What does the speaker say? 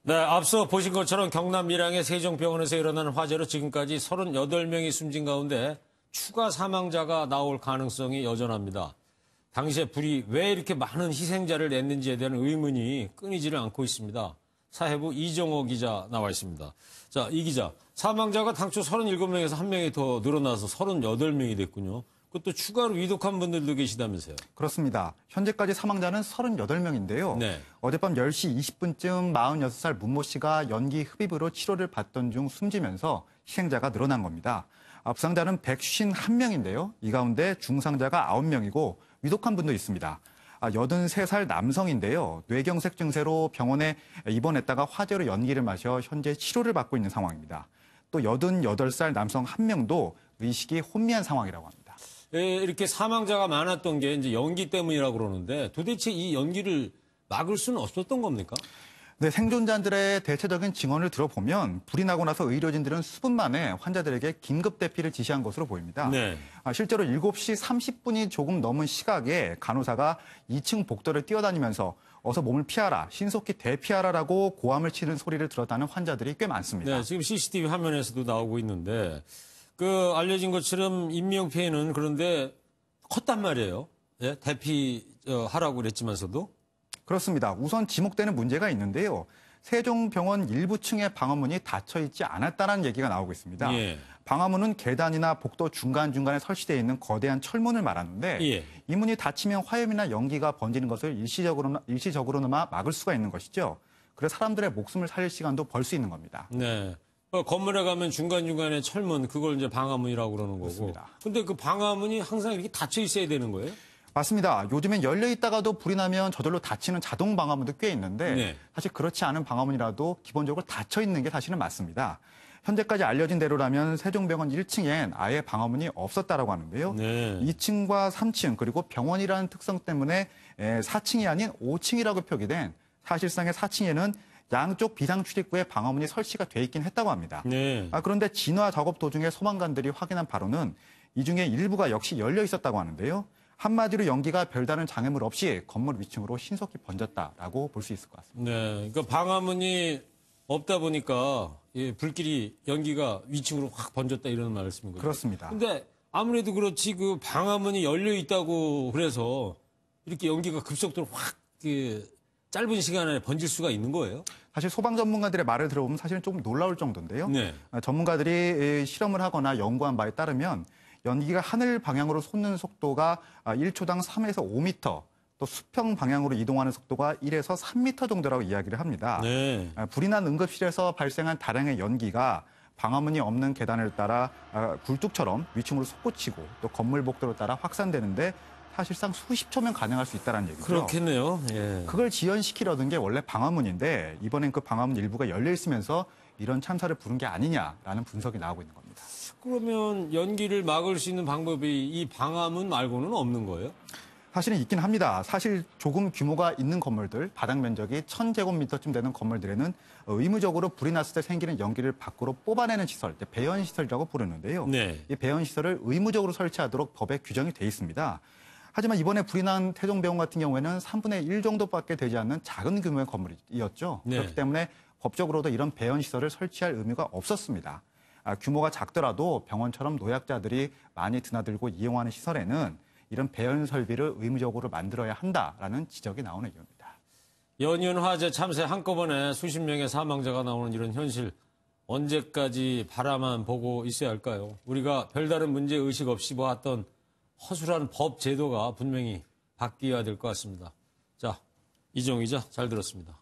네, 앞서 보신 것처럼 경남 밀양의 세종병원에서 일어난 화재로 지금까지 38명이 숨진 가운데 추가 사망자가 나올 가능성이 여전합니다. 당시에 불이 왜 이렇게 많은 희생자를 냈는지에 대한 의문이 끊이지를 않고 있습니다. 사회부 이정호 기자 나와 있습니다. 자, 이 기자, 사망자가 당초 37명에서 1명이 더 늘어나서 38명이 됐군요. 그것도 추가로 위독한 분들도 계시다면서요? 그렇습니다. 현재까지 사망자는 38명인데요. 네. 어젯밤 10시 20분쯤 46살 문모 씨가 연기 흡입으로 치료를 받던 중 숨지면서 희생자가 늘어난 겁니다. 부상자는 151명인데요. 이 가운데 중상자가 9명이고 위독한 분도 있습니다. 83살 남성인데요. 뇌경색 증세로 병원에 입원했다가 화재로 연기를 마셔 현재 치료를 받고 있는 상황입니다. 또 88살 남성 1명도 의식이 혼미한 상황이라고 합니다. 이렇게 사망자가 많았던 게 이제 연기 때문이라고 그러는데 도대체 이 연기를 막을 수는 없었던 겁니까? 네, 생존자들의 대체적인 증언을 들어보면 불이 나고 나서 의료진들은 수분 만에 환자들에게 긴급 대피를 지시한 것으로 보입니다. 네. 실제로 7시 30분이 조금 넘은 시각에 간호사가 2층 복도를 뛰어다니면서 어서 몸을 피하라, 신속히 대피하라라고 고함을 치는 소리를 들었다는 환자들이 꽤 많습니다. 네, 지금 CCTV 화면에서도 나오고 있는데 알려진 것처럼 인명피해는 그런데 컸단 말이에요. 예? 대피하라고 그랬지만서도. 그렇습니다. 우선 지목되는 문제가 있는데요. 세종병원 일부 층의 방화문이 닫혀 있지 않았다는 얘기가 나오고 있습니다. 예. 방화문은 계단이나 복도 중간중간에 설치되어 있는 거대한 철문을 말하는데 예. 이 문이 닫히면 화염이나 연기가 번지는 것을 일시적으로나마 막을 수가 있는 것이죠. 그래서 사람들의 목숨을 살릴 시간도 벌 수 있는 겁니다. 네. 건물에 가면 중간중간에 철문, 그걸 이제 방화문이라고 그러는 거고. 그렇습니다. 근데 그 방화문이 항상 이렇게 닫혀 있어야 되는 거예요? 맞습니다. 요즘엔 열려 있다가도 불이 나면 저절로 닫히는 자동 방화문도 꽤 있는데 네. 사실 그렇지 않은 방화문이라도 기본적으로 닫혀 있는 게 사실은 맞습니다. 현재까지 알려진 대로라면 세종병원 1층엔 아예 방화문이 없었다라고 하는데요. 네. 2층과 3층 그리고 병원이라는 특성 때문에 4층이 아닌 5층이라고 표기된 사실상의 4층에는 양쪽 비상 출입구에 방화문이 설치가 돼 있긴 했다고 합니다. 네. 그런데 진화 작업 도중에 소방관들이 확인한 바로는 이 중에 일부가 역시 열려 있었다고 하는데요. 한마디로 연기가 별다른 장애물 없이 건물 위층으로 신속히 번졌다라고 볼 수 있을 것 같습니다. 네. 그러니까 방화문이 없다 보니까 불길이 연기가 위층으로 확 번졌다 이런 말씀인 거죠. 그렇습니다. 근데 아무래도 그렇지 그 방화문이 열려 있다고 그래서 이렇게 연기가 급속도로 확 짧은 시간 안에 번질 수가 있는 거예요? 사실 소방 전문가들의 말을 들어보면 사실은 조금 놀라울 정도인데요. 네. 전문가들이 실험을 하거나 연구한 바에 따르면 연기가 하늘 방향으로 솟는 속도가 1초당 3에서 5m, 또 수평 방향으로 이동하는 속도가 1에서 3m 정도라고 이야기를 합니다. 네. 불이 난 응급실에서 발생한 다량의 연기가 방화문이 없는 계단을 따라 굴뚝처럼 위층으로 솟구치고 또 건물 복도로 따라 확산되는데 사실상 수십 초면 가능할 수 있다는 얘기죠. 그렇겠네요. 예. 그걸 지연시키려던 게 원래 방화문인데 이번엔 그 방화문 일부가 열려 있으면서 이런 참사를 부른 게 아니냐라는 분석이 나오고 있는 겁니다. 그러면 연기를 막을 수 있는 방법이 이 방화문 말고는 없는 거예요? 사실은 있긴 합니다. 사실 조금 규모가 있는 건물들, 바닥 면적이 1000제곱미터쯤 되는 건물들에는 의무적으로 불이 났을 때 생기는 연기를 밖으로 뽑아내는 시설, 배연시설이라고 부르는데요. 네. 이 배연시설을 의무적으로 설치하도록 법에 규정이 돼 있습니다. 하지만 이번에 불이 난 태종병원 같은 경우에는 3분의 1 정도밖에 되지 않는 작은 규모의 건물이었죠. 네. 그렇기 때문에 법적으로도 이런 배연시설을 설치할 의무가 없었습니다. 규모가 작더라도 병원처럼 노약자들이 많이 드나들고 이용하는 시설에는 이런 배연 설비를 의무적으로 만들어야 한다라는 지적이 나오는 이유입니다. 연이은 화재 참사 한꺼번에 수십 명의 사망자가 나오는 이런 현실 언제까지 바라만 보고 있어야 할까요? 우리가 별다른 문제 의식 없이 보았던 허술한 법 제도가 분명히 바뀌어야 될 것 같습니다. 자, 이정호 기자 잘 들었습니다.